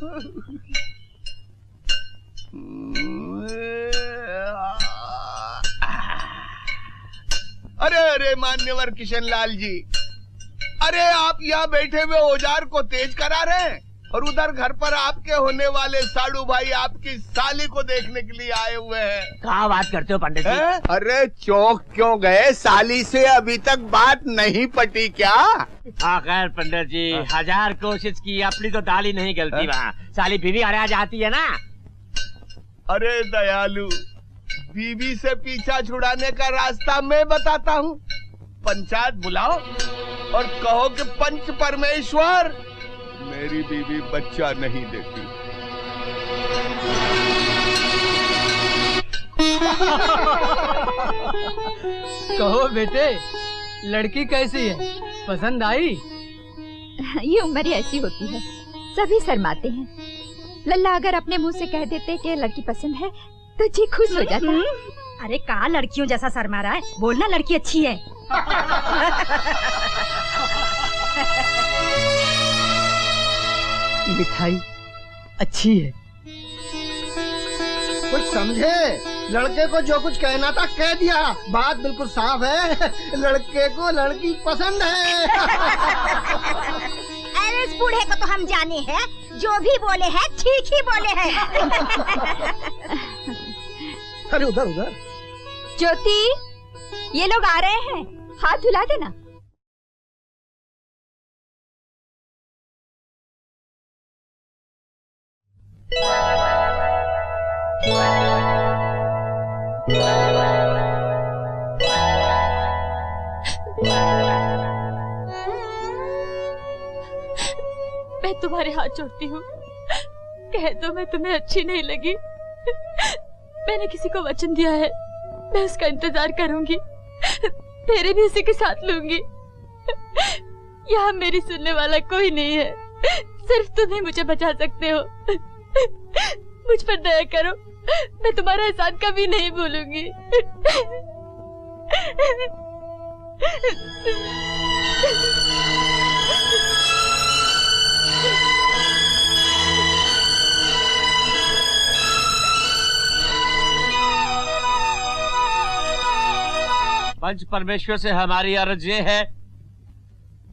अरे अरे मान्यवर किशनलाल जी, अरे आप यहाँ बैठे हुए औजार को तेज करा रहे हैं और उधर घर पर आपके होने वाले साड़ू भाई आपकी साली को देखने के लिए आए हुए हैं। क्या बात करते हो पंडित जी? अरे चौंक क्यों गए? साली से अभी तक बात नहीं पटी क्या? हाँ खैर पंडित जी, 1000 कोशिश की, अपनी तो दाल ही नहीं गलती। वहाँ साली बीवी आ जाती है ना। अरे दयालु, बीवी से पीछा छुड़ाने का रास्ता मैं बताता हूँ। पंचायत बुलाओ और कहो कि पंच परमेश्वर मेरी बीवी बच्चा नहीं देती। कहो बेटे, लड़की कैसी है? पसंद आई? ये उम्र ही ऐसी होती है, सभी शर्माते हैं। लल्ला अगर अपने मुंह से कह देते कि लड़की पसंद है तो जी खुश हो जाता। अरे कहाँ लड़कियों जैसा शर्मा रहा है, बोलना लड़की अच्छी है। मिठाई अच्छी है। कुछ समझे? लड़के को जो कुछ कहना था कह दिया, बात बिल्कुल साफ है। लड़के को लड़की पसंद है। अरे इस बूढ़े को तो हम जाने हैं, जो भी बोले हैं ठीक ही बोले हैं। अरे उधर उधर। ज्योति, ये लोग आ रहे हैं, हाथ धुला देना। मैं तुम्हारे हाथ जोड़ती हूँ, कह दो मैं तुम्हें अच्छी नहीं लगी। मैंने किसी को वचन दिया है, मैं उसका इंतजार करूंगी, तेरे भी उसी के साथ लूंगी। यहाँ मेरी सुनने वाला कोई नहीं है, सिर्फ तुम ही मुझे बचा सकते हो। मुझ पर दया करो, मैं तुम्हारा एहसान कभी नहीं भूलूंगी। पंच परमेश्वर से हमारी अर्ज ये है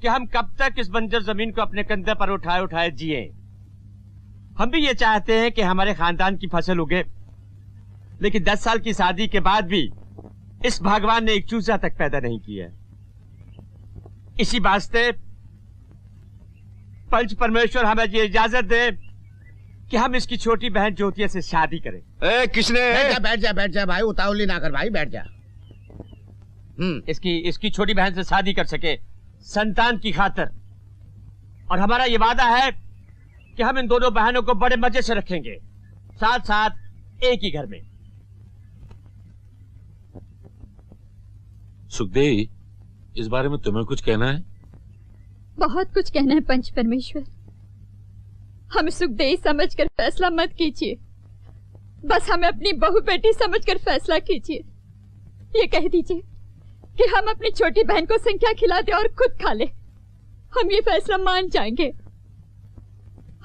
कि हम कब तक इस बंजर जमीन को अपने कंधे पर उठाए उठाए जिए। हम भी ये चाहते हैं कि हमारे खानदान की फसल उगे, लेकिन 10 साल की शादी के बाद भी इस भगवान ने एक चूजा तक पैदा नहीं किया। इसी वास्ते पंच परमेश्वर हमें ये इजाजत दे कि हम इसकी छोटी बहन ज्योतिया से शादी करें। किसने? बैठ जा भाई, उतावली ना कर भाई, बैठ जा। इसकी छोटी बहन से शादी कर सके संतान की खातिर, और हमारा ये वादा है कि हम इन दोनों बहनों को बड़े मजे से रखेंगे, साथ साथ एक ही घर में। सुखदेवी, इस बारे में तुम्हें कुछ कहना है? बहुत कुछ कहना है पंच परमेश्वर। हमें सुखदेही समझकर फैसला मत कीजिए, बस हमें अपनी बहू बेटी समझकर फैसला कीजिए। ये कह दीजिए कि हम अपनी छोटी बहन को संख्या खिला दे और खुद खा ले, हम ये फैसला मान जाएंगे।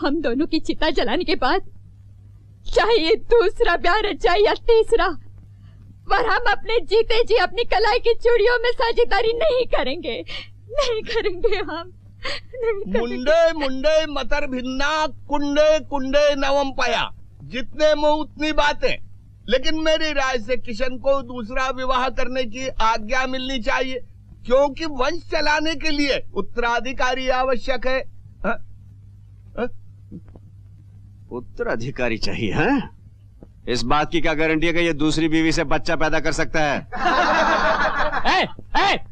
हम दोनों की चिता जलाने के बाद चाहे ये दूसरा ब्याह रचाए या तीसरा, पर हम अपने जीते जी अपनी कलाई की चूड़ियों में साझेदारी नहीं करेंगे, नहीं करेंगे हम। मुंडे मुंडे मतर भिन्ना, कुंडे कुंडे नवम पाया। जितने मुंह उतनी बातें। लेकिन मेरी राय से किशन को दूसरा विवाह करने की आज्ञा मिलनी चाहिए, क्योंकि वंश चलाने के लिए उत्तराधिकारी आवश्यक है। उत्तराधिकारी चाहिए है? इस बात की क्या गारंटी है कि ये दूसरी बीवी से बच्चा पैदा कर सकता है?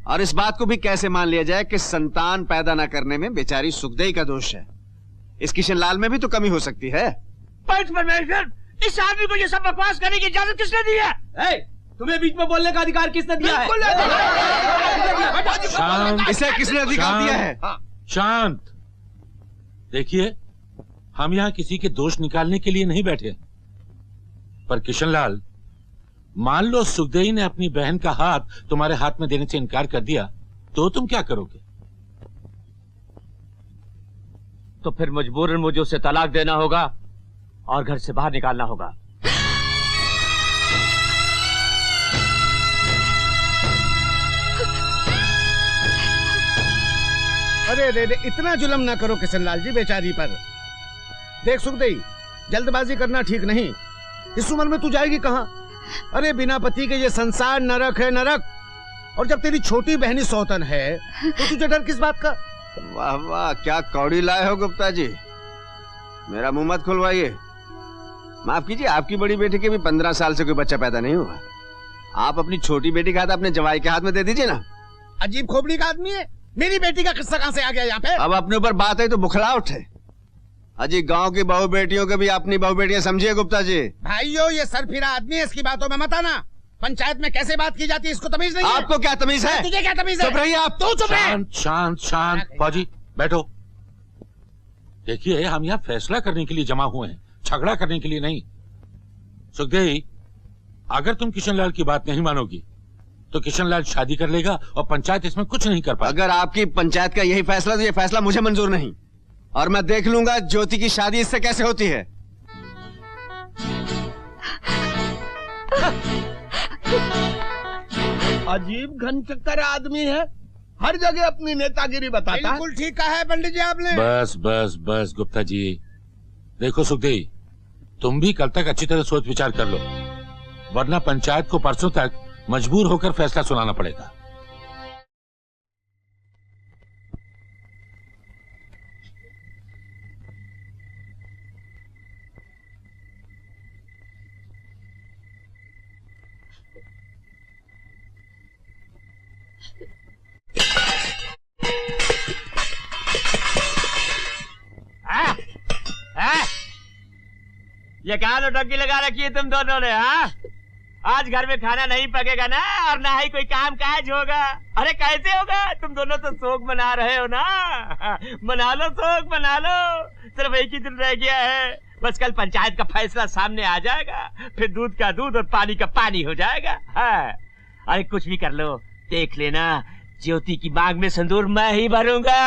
और इस बात को भी कैसे मान लिया जाए कि संतान पैदा न करने में बेचारी सुखदेही का दोष है? इस किशनलाल में भी तो कमी हो सकती है। पंच परमेश्वर, इस आदमी को ये सब बकवास करने की इजाजत किसने दी है? तुम्हें बीच में बोलने का अधिकार किसने दिया है? शांत। इसे किसने अधिकार दिया है? शांत। देखिए, हम यहाँ किसी के दोष निकालने के लिए नहीं बैठे, पर किशनलाल, मान लो सुखदेही ने अपनी बहन का हाथ तुम्हारे हाथ में देने से इनकार कर दिया, तो तुम क्या करोगे? तो फिर मजबूरन मुझे उसे तलाक देना होगा और घर से बाहर निकालना होगा। अरे रे इतना जुल्म ना करो किशनलाल जी बेचारी पर। देख सुखदेई, जल्दबाजी करना ठीक नहीं। इस उम्र में तू जाएगी कहाँ? अरे बिना पति के ये संसार नरक है, नरक। और जब तेरी छोटी बहनी सौतन है तो तुझे डर किस बात का? वाह वाह, क्या कौड़ी लाए हो गुप्ता जी। मेरा मुंह मत खुलवाइए। माफ कीजिए, आपकी बड़ी बेटी के भी 15 साल से कोई बच्चा पैदा नहीं हुआ। आप अपनी छोटी बेटी का हाथ अपने जवाई के हाथ में दे दीजिए ना। अजीब खोपड़ी का आदमी है। मेरी बेटी का किस्सा कहां से आ गया यहाँ पे? अब अपने ऊपर बात है तो बुखला उठे। अजी गांव की बहू बेटियों के भी अपनी बहू बेटियां समझिए गुप्ता जी। भाइयों, ये सरफिरा आदमी है, इसकी बातों में मत आना। पंचायत में कैसे बात की जाती है इसको तमीज नहीं है। आपको क्या तमीज है? तुझे क्या तमीज है? चुप रहिए आप। तू चुप रह। शांत शांत शांत। फौजी बैठो। देखिए, हम यहाँ फैसला करने के लिए जमा हुए हैं, झगड़ा करने के लिए नहीं। सुखदेई, अगर तुम किशनलाल की बात नहीं मानोगी तो किशनलाल शादी कर लेगा और पंचायत इसमें कुछ नहीं कर पाएगी। अगर आपकी पंचायत का यही फैसला तो ये फैसला मुझे मंजूर नहीं, और मैं देख लूंगा ज्योति की शादी इससे कैसे होती है। अजीब घनचक्कर आदमी है, हर जगह अपनी नेतागिरी बताता है। बिल्कुल ठीक कहा है पंडित जी आपने। बस बस बस गुप्ता जी। देखो सुखदेई, तुम भी कल तक अच्छी तरह सोच विचार कर लो, वरना पंचायत को परसों तक मजबूर होकर फैसला सुनाना पड़ेगा। ये कहा नौटंकी लगा रखी है तुम दोनों ने? हाँ, आज घर में खाना नहीं पकेगा ना, और ना ही कोई काम काज होगा। अरे कैसे होगा? तुम दोनों तो शोक मना रहे हो ना। मना लो, शोक मना लो। सिर्फ एक ही दिन रह गया है, बस कल पंचायत का फैसला सामने आ जाएगा, फिर दूध का दूध और पानी का पानी हो जाएगा। हाँ, अरे कुछ भी कर लो, देख लेना ज्योति की मांग में सिंदूर मैं ही भरूंगा।